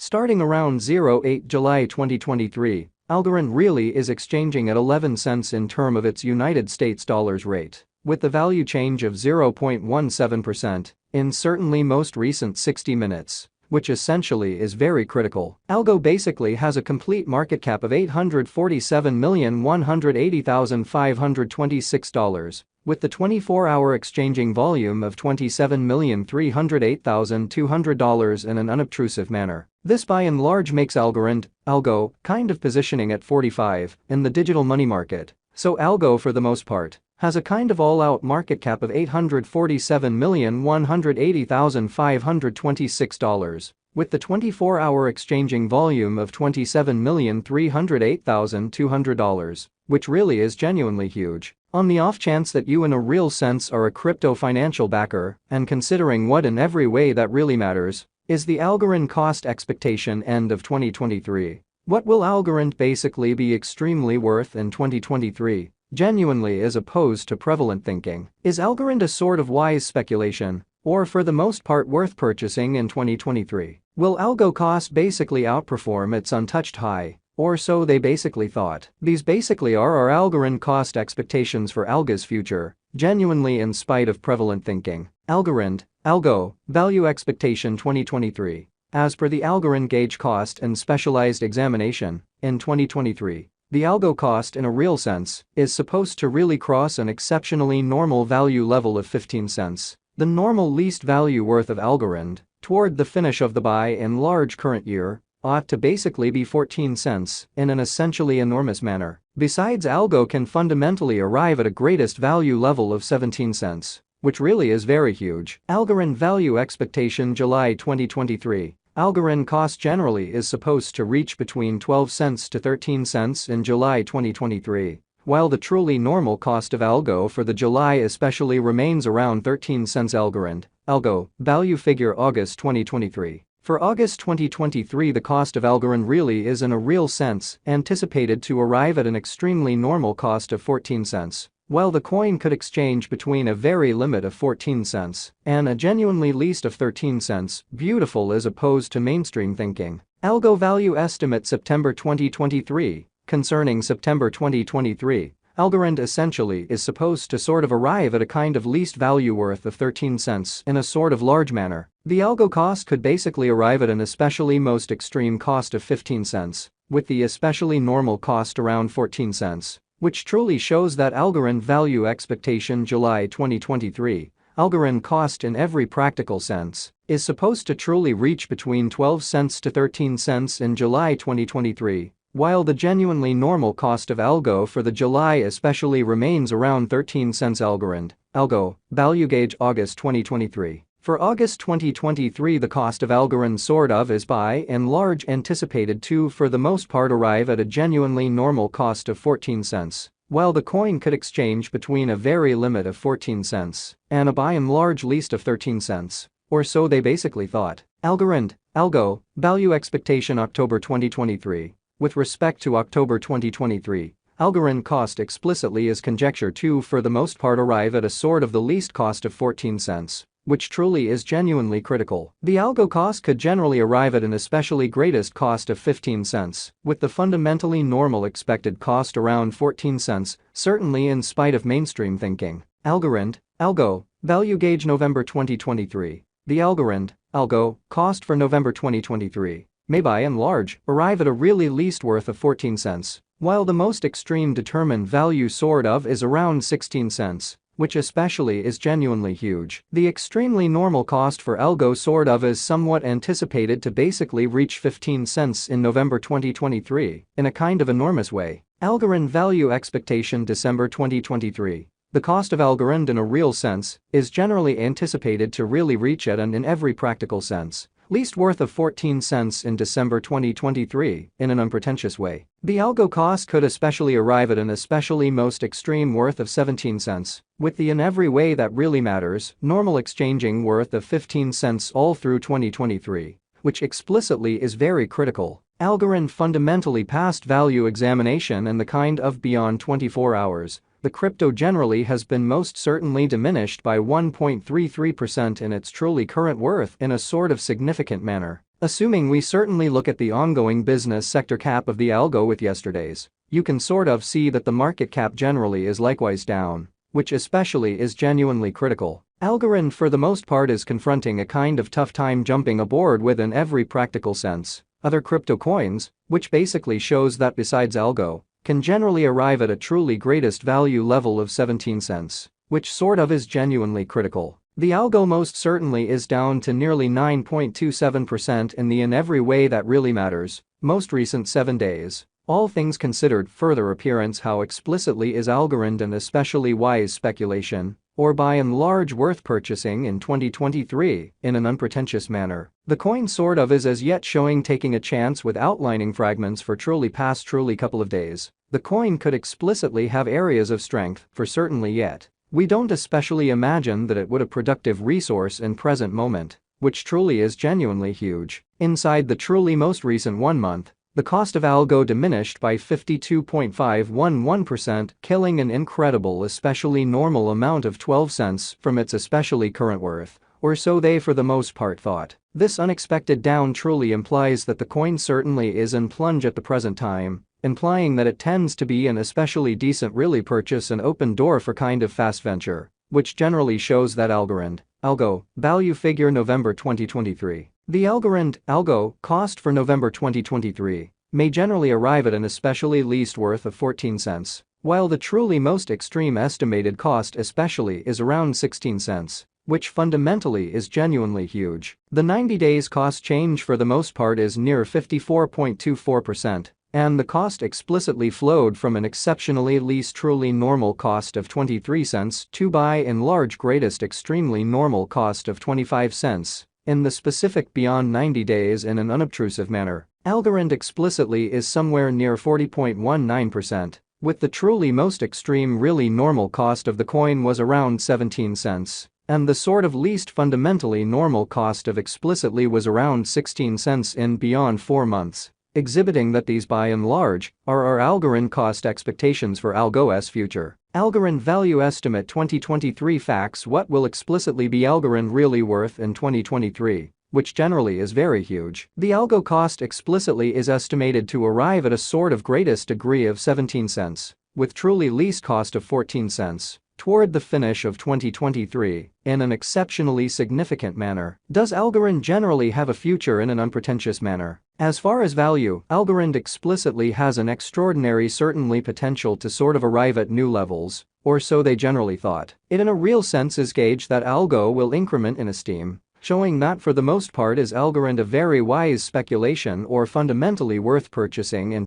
Starting around 08 July 2023, Algorand really is exchanging at 11 cents in term of its United States dollars rate, with the value change of 0.17% in certainly most recent 60 minutes, which essentially is very critical. Algo basically has a complete market cap of $847,180,526, with the 24-hour exchanging volume of $27,308,200 in an unobtrusive manner. This by and large makes Algorand, Algo, kind of positioning at 45 in the digital money market, so Algo for the most part has a kind of all-out market cap of $847,180,526, with the 24-hour exchanging volume of $27,308,200, which really is genuinely huge. On the off chance that you in a real sense are a crypto financial backer, and considering what in every way that really matters is the Algorand cost expectation end of 2023. What will Algorand basically be extremely worth in 2023? Genuinely as opposed to prevalent thinking. Is Algorand a sort of wise speculation, or for the most part worth purchasing in 2023? Will Algo cost basically outperform its untouched high, or so they basically thought? These basically are our Algorand cost expectations for Algo's future, genuinely in spite of prevalent thinking. Algorand, Algo, value expectation 2023. As per the Algorand gauge cost and specialized examination, in 2023, the Algo cost in a real sense is supposed to really cross an exceptionally normal value level of 15 cents, the normal least value worth of Algorand, toward the finish of the by and large current year, ought to basically be 14 cents in an essentially enormous manner. Besides, Algo can fundamentally arrive at a greatest value level of 17 cents, which really is very huge. Algorand value expectation July 2023. Algorand cost generally is supposed to reach between 12 cents to 13 cents in July 2023, while the truly normal cost of Algo for the July especially remains around 13 cents. Algorand, Algo, value figure August 2023. For August 2023, the cost of Algorand really is in a real sense anticipated to arrive at an extremely normal cost of 14 cents. While the coin could exchange between a very limit of 14 cents and a genuinely least of 13 cents, beautiful as opposed to mainstream thinking. Algo value estimate September 2023. Concerning September 2023, Algorand essentially is supposed to sort of arrive at a kind of least value worth of 13 cents in a sort of large manner. The Algo cost could basically arrive at an especially most extreme cost of 15 cents, with the especially normal cost around 14 cents. Which truly shows that Algorand value expectation July 2023, Algorand cost in every practical sense, is supposed to truly reach between 12 cents to 13 cents in July 2023, while the genuinely normal cost of Algo for the July especially remains around 13 cents. Algorand, Algo, value gauge August 2023. For August 2023, the cost of Algorand sort of is by and large anticipated to for the most part arrive at a genuinely normal cost of 14 cents, while the coin could exchange between a very limit of 14 cents and a by and large least of 13 cents, or so they basically thought. Algorand, Algo, value expectation October 2023. With respect to October 2023, Algorand cost explicitly is conjecture to for the most part arrive at a sort of the least cost of 14 cents. Which truly is genuinely critical. The Algo cost could generally arrive at an especially greatest cost of 15 cents, with the fundamentally normal expected cost around 14 cents, certainly in spite of mainstream thinking. Algorand, Algo, value gauge November 2023. The Algorand, Algo, cost for November 2023 may by and large arrive at a really least worth of 14 cents, while the most extreme determined value sort of is around 16 cents. Which especially is genuinely huge. The extremely normal cost for Algo sort of is somewhat anticipated to basically reach 15 cents in November 2023, in a kind of enormous way. Algorand value expectation December 2023. The cost of Algorand in a real sense is generally anticipated to really reach at an in every practical sense least worth of 14 cents in December 2023 in an unpretentious way. The Algo cost could especially arrive at an especially most extreme worth of 17 cents, with the in every way that really matters normal exchanging worth of 15 cents all through 2023, which explicitly is very critical. Algorand fundamentally passed value examination and the kind of beyond 24 hours. The crypto generally has been most certainly diminished by 1.33% in its truly current worth in a sort of significant manner. Assuming we certainly look at the ongoing business sector cap of the algo with yesterday's, you can sort of see that the market cap generally is likewise down, which especially is genuinely critical. Algorand for the most part is confronting a kind of tough time jumping aboard with in every practical sense other crypto coins, which basically shows that besides Algo, can generally arrive at a truly greatest value level of 17 cents, which sort of is genuinely critical. The Algo most certainly is down to nearly 9.27% in every way that really matters, most recent 7 days. All things considered, further appearance how explicitly is Algorand an especially wise speculation, or by and large worth purchasing in 2023 in an unpretentious manner. The coin sort of is as yet showing taking a chance with outlining fragments for truly past couple of days. The coin could explicitly have areas of strength for certainly yet. We don't especially imagine that it would a productive resource in present moment, which truly is genuinely huge. Inside the truly most recent 1 month, the cost of Algo diminished by 52.511%, killing an incredible especially normal amount of 12 cents from its especially current worth, or so they for the most part thought. This unexpected down truly implies that the coin certainly is in plunge at the present time, implying that it tends to be an especially decent really purchase and open door for kind of fast venture, which generally shows that Algorand, Algo, value figure November 2023. The Algorand, Algo, cost for November 2023 may generally arrive at an especially least worth of 14 cents, while the truly most extreme estimated cost especially is around 16 cents, which fundamentally is genuinely huge. The 90 days cost change for the most part is near 54.24%, and the cost explicitly flowed from an exceptionally least truly normal cost of 23 cents to by and large greatest extremely normal cost of 25 cents. In the specific beyond 90 days in an unobtrusive manner, Algorand explicitly is somewhere near 40.19%, with the truly most extreme really normal cost of the coin was around 17 cents, and the sort of least fundamentally normal cost of explicitly was around 16 cents in beyond 4 months, exhibiting that these by and large are our Algorand cost expectations for Algo's future. Algorand value estimate 2023 facts. What will explicitly be Algorand really worth in 2023, which generally is very huge. The Algo cost explicitly is estimated to arrive at a sort of greatest degree of 17 cents, with truly least cost of 14 cents, toward the finish of 2023 in an exceptionally significant manner. Does Algorand generally have a future in an unpretentious manner? As far as value, Algorand explicitly has an extraordinary certainly potential to sort of arrive at new levels, or so they generally thought. It in a real sense is gauged that Algo will increment in esteem, showing that for the most part is Algorand a very wise speculation or fundamentally worth purchasing in